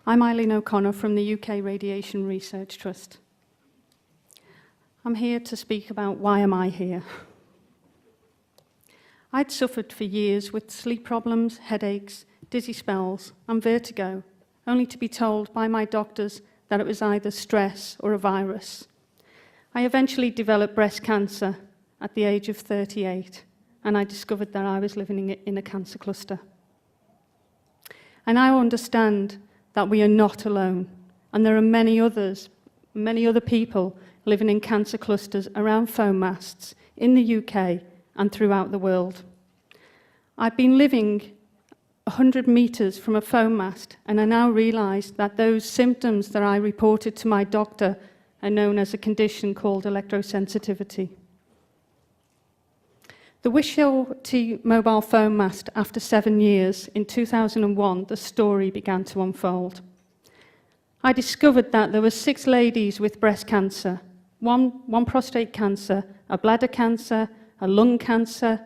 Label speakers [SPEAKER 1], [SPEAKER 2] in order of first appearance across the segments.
[SPEAKER 1] I'm Eileen O'Connor from the UK Radiation Research Trust. I'm here to speak about why am I here. I'd suffered for years with sleep problems, headaches, dizzy spells and vertigo, only to be told by my doctors that it was either stress or a virus. I eventually developed breast cancer at the age of 38, and I discovered that I was living in a cancer cluster. I now understand that we are not alone, and there are many other people living in cancer clusters around foam masts in the UK and throughout the world. I've been living 100 metres from a foam mast, and I now realise that those symptoms that I reported to my doctor are known as a condition called electrosensitivity. The Wish-T mobile foam mast, after 7 years, in 2001, the story began to unfold. I discovered that there were 6 ladies with breast cancer, one prostate cancer, a bladder cancer, a lung cancer,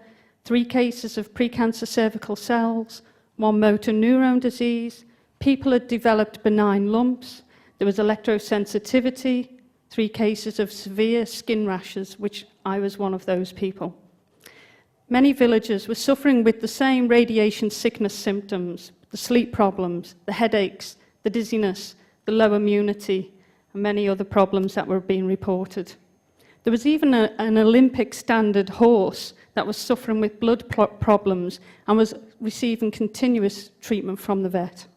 [SPEAKER 1] 3 cases of precancer cervical cells, 1 motor neurone disease, people had developed benign lumps, there was electrosensitivity, 3 cases of severe skin rashes, which I was one of those people. Many villagers were suffering with the same radiation sickness symptoms, the sleep problems, the headaches, the dizziness, the low immunity, and many other problems that were being reported. There was even an Olympic standard horse that was suffering with blood problems and was receiving continuous treatment from the vet.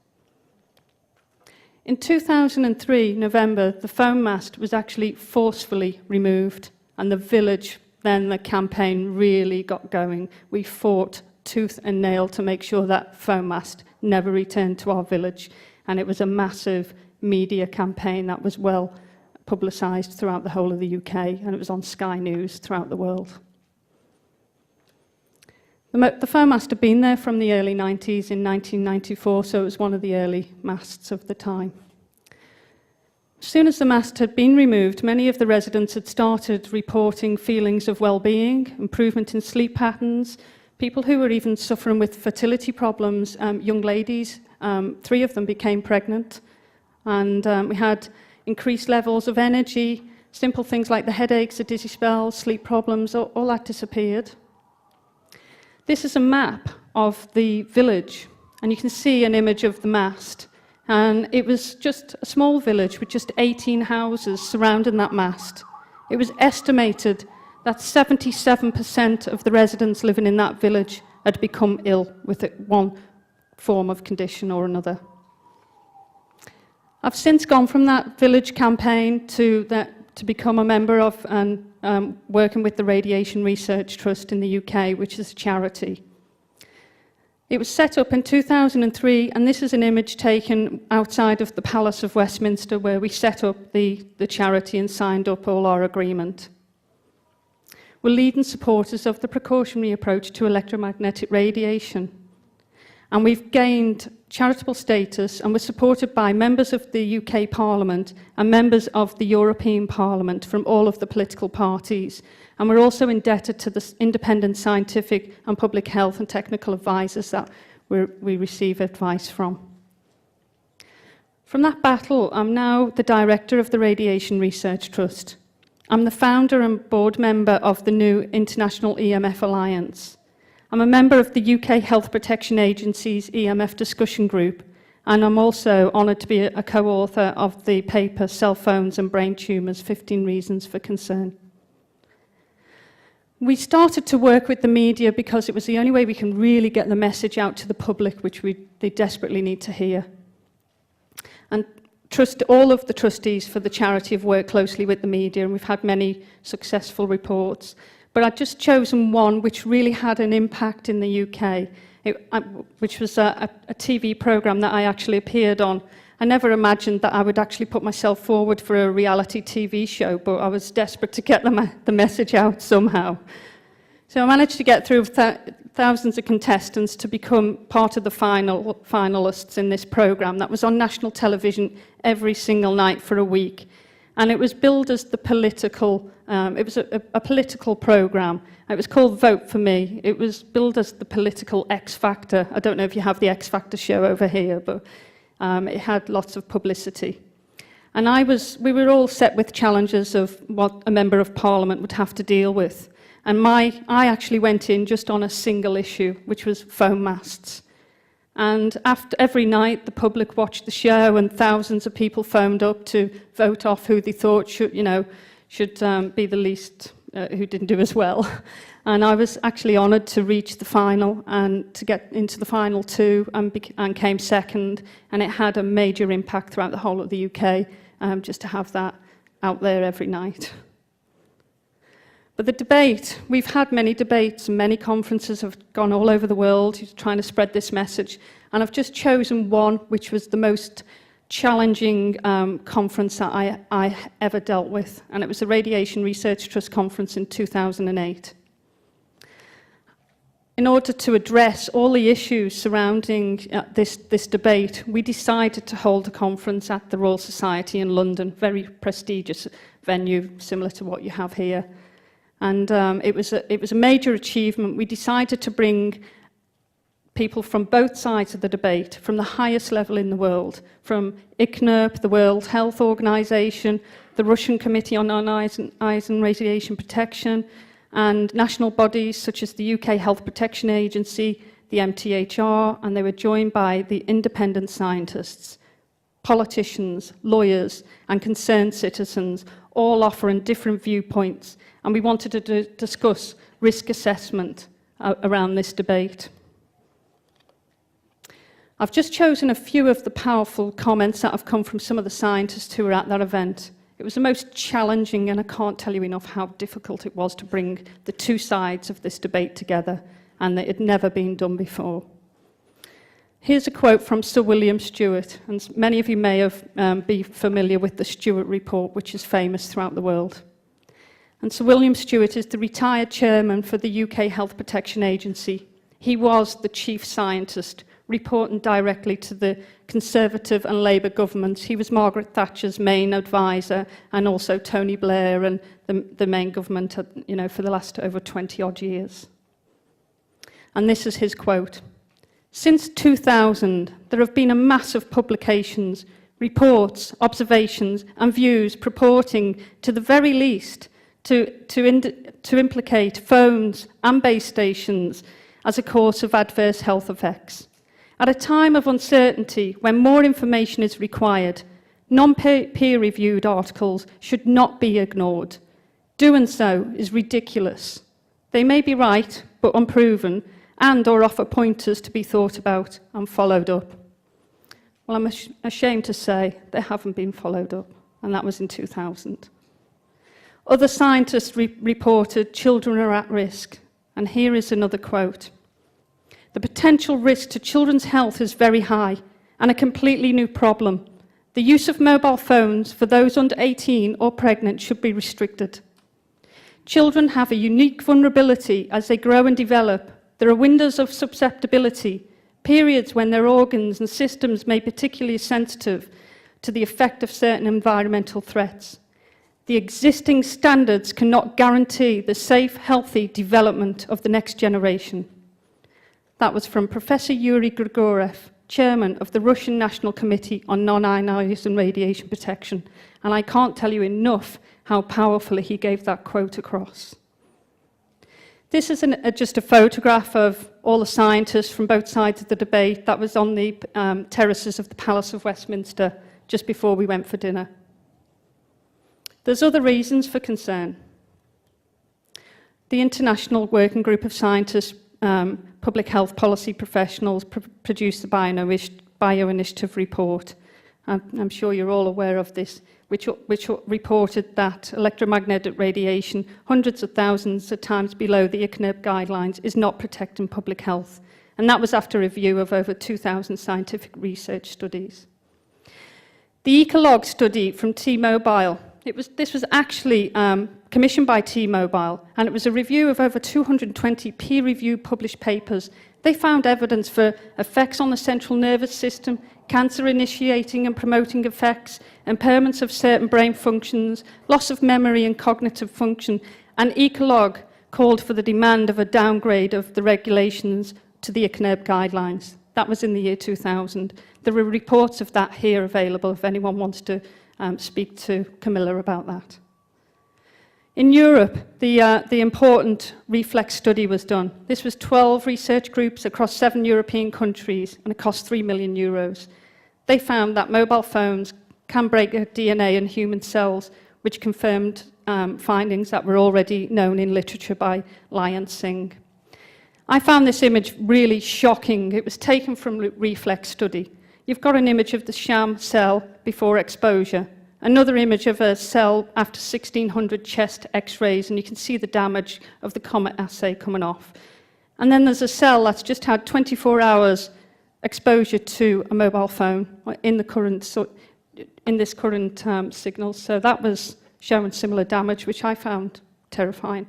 [SPEAKER 1] In 2003, November, the foam mast was actually forcefully removed, and the village, then the campaign really got going. We fought tooth and nail to make sure that foam mast never returned to our village, and it was a massive media campaign that was well publicised throughout the whole of the UK, and it was on Sky News throughout the world. The foam mast had been there from the early 90s in 1994, so it was one of the early masts of the time. As soon as the mast had been removed, many of the residents had started reporting feelings of well-being, improvement in sleep patterns, people who were even suffering with fertility problems, young ladies, 3 of them became pregnant, and we had increased levels of energy, simple things like the headaches, the dizzy spells, sleep problems, all that disappeared. This is a map of the village, and you can see an image of the mast. And it was just a small village with just 18 houses surrounding that mast. It was estimated that 77% of the residents living in that village had become ill with one form of condition or another. I've since gone from that village campaign to become a member of and working with the Radiation Research Trust in the UK, which is a charity. It was set up in 2003, and this is an image taken outside of the Palace of Westminster, where we set up the charity and signed up all our agreement. We're leading supporters of the precautionary approach to electromagnetic radiation, and we've gained charitable status, and we're supported by members of the UK Parliament and members of the European Parliament from all of the political parties. And we're also indebted to the independent scientific and public health and technical advisors that we receive advice from. From that battle, I'm now the director of the Radiation Research Trust. I'm the founder and board member of the new International EMF Alliance. I'm a member of the UK Health Protection Agency's EMF discussion group, and I'm also honoured to be a co-author of the paper Cell Phones and Brain Tumours, 15 Reasons for Concern. We started to work with the media because it was the only way we can really get the message out to the public, which they desperately need to hear. And all of the trustees for the charity have worked closely with the media, and we've had many successful reports. But I've just chosen one which really had an impact in the UK, which was a TV programme that I actually appeared on. I never imagined that I would actually put myself forward for a reality TV show, but I was desperate to get the message out somehow. So I managed to get through thousands of contestants to become part of the finalists in this programme that was on national television every single night for a week. And it was billed as the political, it was a political programme. It was called Vote For Me. It was billed as the political X Factor. I don't know if you have the X Factor show over here, but It had lots of publicity. And we were all set with challenges of what a Member of Parliament would have to deal with. And I actually went in just on a single issue, which was foam masts. And every night, the public watched the show, and thousands of people phoned up to vote off who they thought should be the least, who didn't do as well. And I was actually honoured to reach the final and to get into the final two, and came second. And it had a major impact throughout the whole of the UK, just to have that out there every night. But the debate, we've had many debates, and many conferences have gone all over the world trying to spread this message. And I've just chosen one, which was the most challenging conference that I ever dealt with. And it was the Radiation Research Trust conference in 2008. In order to address all the issues surrounding this debate, we decided to hold a conference at the Royal Society in London, very prestigious venue, similar to what you have here. And it was a major achievement. We decided to bring people from both sides of the debate, from the highest level in the world, from ICNIRP, the World Health Organization, the Russian Committee on Non-Ion Radiation Protection, and national bodies such as the UK Health Protection Agency, the MTHR, and they were joined by the independent scientists, politicians, lawyers, and concerned citizens, all offering different viewpoints. And we wanted to discuss risk assessment around this debate. I've just chosen a few of the powerful comments that have come from some of the scientists who were at that event. It was the most challenging, and I can't tell you enough how difficult it was to bring the two sides of this debate together, and that it had never been done before. Here's a quote from Sir William Stewart, and many of you may be familiar with the Stewart Report, which is famous throughout the world. And Sir William Stewart is the retired chairman for the UK Health Protection Agency. He was the chief scientist, reporting directly to the Conservative and Labour governments. He was Margaret Thatcher's main advisor, and also Tony Blair and the main government, for the last over 20-odd years. And this is his quote. "Since 2000, there have been a mass of publications, reports, observations, and views purporting, to the very least, to implicate phones and base stations as a cause of adverse health effects. At a time of uncertainty, when more information is required, non-peer-reviewed articles should not be ignored. Doing so is ridiculous. They may be right, but unproven, and/or offer pointers to be thought about and followed up." Well, I'm ashamed to say they haven't been followed up, and that was in 2000. Other scientists reported children are at risk, and here is another quote. "The potential risk to children's health is very high, and a completely new problem. The use of mobile phones for those under 18 or pregnant should be restricted. Children have a unique vulnerability as they grow and develop. There are windows of susceptibility, periods when their organs and systems may be particularly sensitive to the effect of certain environmental threats. The existing standards cannot guarantee the safe, healthy development of the next generation." That was from Professor Yuri Grigorev, chairman of the Russian National Committee on Non-Ionizing Radiation Protection. And I can't tell you enough how powerfully he gave that quote across. This is just a photograph of all the scientists from both sides of the debate. That was on the terraces of the Palace of Westminster just before we went for dinner. There's other reasons for concern. The International Working Group of Scientists, public health policy professionals, produced the Bioinitiative report. I'm sure you're all aware of this, which reported that electromagnetic radiation, hundreds of thousands of times below the ICNIRP guidelines, is not protecting public health. And that was after a review of over 2,000 scientific research studies. The Ecolog study from T-Mobile, this was actually commissioned by T-Mobile, and it was a review of over 220 peer-reviewed published papers. They found evidence for effects on the central nervous system, cancer-initiating and promoting effects, impairments of certain brain functions, loss of memory and cognitive function, and Ecolog called for the demand of a downgrade of the regulations to the ICNIRP guidelines. That was in the year 2000. There are reports of that here available if anyone wants to speak to Camilla about that. In Europe, the important reflex study was done. This was 12 research groups across 7 European countries, and it cost €3 million. They found that mobile phones can break DNA in human cells, which confirmed findings that were already known in literature by Lai and Singh. I found this image really shocking. It was taken from a reflex study. You've got an image of the sham cell before exposure, another image of a cell after 1600 chest x-rays, and you can see the damage of the comet assay coming off. And then there's a cell that's just had 24 hours exposure to a mobile phone in this current signal. So that was showing similar damage, which I found terrifying.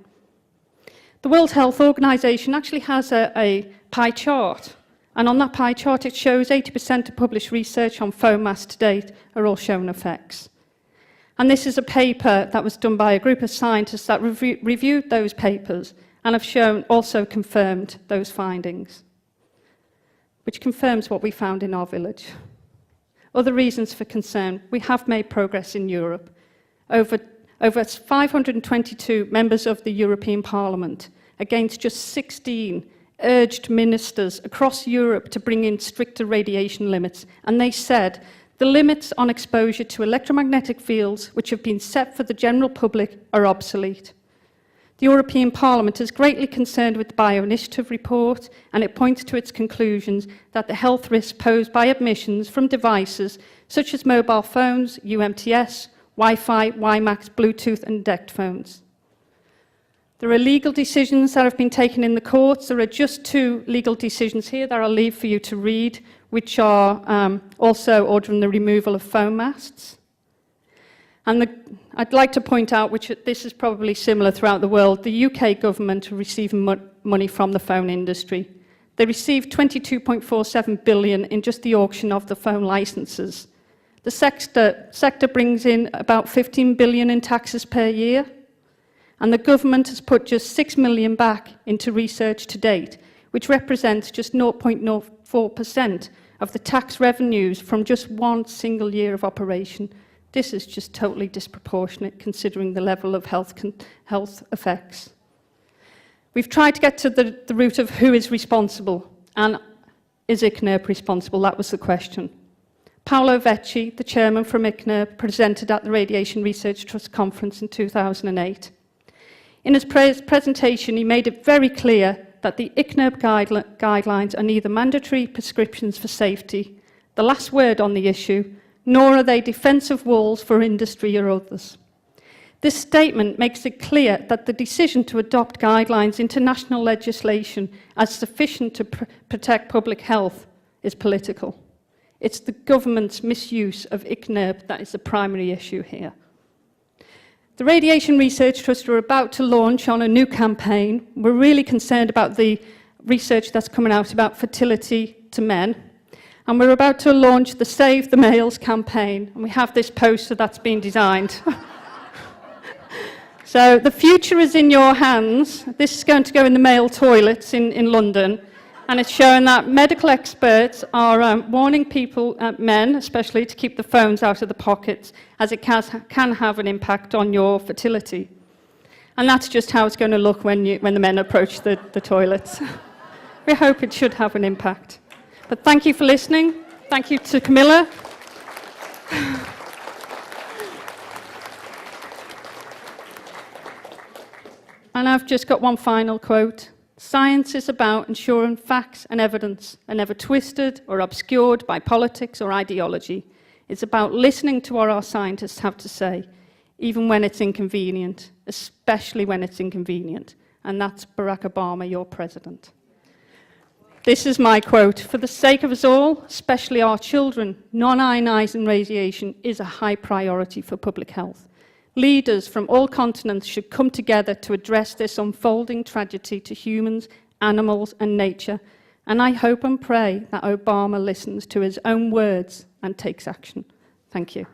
[SPEAKER 1] The World Health Organization actually has a pie chart, and on that pie chart it shows 80% of published research on phone masks to date are all showing effects. And this is a paper that was done by a group of scientists that reviewed those papers and have also confirmed those findings, which confirms what we found in our village. Other reasons for concern: we have made progress in Europe. Over 522 members of the European Parliament, against just 16, urged ministers across Europe to bring in stricter radiation limits, and they said the limits on exposure to electromagnetic fields which have been set for the general public are obsolete. The European Parliament is greatly concerned with the Bioinitiative report, and it points to its conclusions that the health risks posed by emissions from devices such as mobile phones, UMTS, Wi-Fi, WiMAX, Bluetooth and DECT phones. There are legal decisions that have been taken in the courts. There are just 2 legal decisions here that I'll leave for you to read, which are also ordering the removal of phone masts. And I'd like to point out, which this is probably similar throughout the world, the UK government are receiving money from the phone industry. They received £22.47 billion in just the auction of the phone licenses. The sector brings in about £15 billion in taxes per year, and the government has put just £6 million back into research to date, which represents just 0.04% of the tax revenues from just one single year of operation. This is just totally disproportionate considering the level of health effects. We've tried to get to the root of who is responsible, and is ICNIRP responsible? That was the question. Paolo Vecchi, the chairman from ICNIRP, presented at the Radiation Research Trust conference in 2008. In his presentation, he made it very clear that the ICNIRP guidelines are neither mandatory prescriptions for safety, the last word on the issue, nor are they defensive walls for industry or others. This statement makes it clear that the decision to adopt guidelines into national legislation as sufficient to protect public health is political. It's the government's misuse of ICNIRP that is the primary issue here. The Radiation Research Trust are about to launch on a new campaign. We're really concerned about the research that's coming out about fertility to men. And we're about to launch the Save the Males campaign. And we have this poster that's been designed. So the future is in your hands. This is going to go in the male toilets in London. And it's showing that medical experts are warning people, men especially, to keep the phones out of the pockets, as it can have an impact on your fertility. And that's just how it's going to look when the men approach the toilets. We hope it should have an impact. But thank you for listening. Thank you to Camilla. And I've just got one final quote. Science is about ensuring facts and evidence are never twisted or obscured by politics or ideology. It's about listening to what our scientists have to say, even when it's inconvenient, especially when it's inconvenient. And that's Barack Obama, your president. This is my quote. For the sake of us all, especially our children, non-ionizing radiation is a high priority for public health. Leaders from all continents should come together to address this unfolding tragedy to humans, animals and nature. And I hope and pray that Obama listens to his own words and takes action. Thank you.